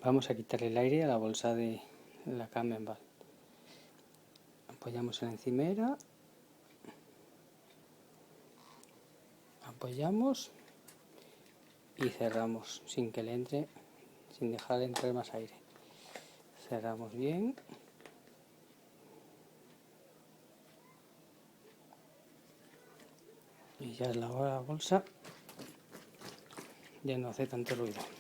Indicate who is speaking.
Speaker 1: Vamos a quitarle el aire a la bolsa de la Camembert. Apoyamos en la encimera, apoyamos y cerramos sin que le entre, sin dejar entrar más aire. Cerramos bien. Y ya es la bolsa, ya no hace tanto ruido.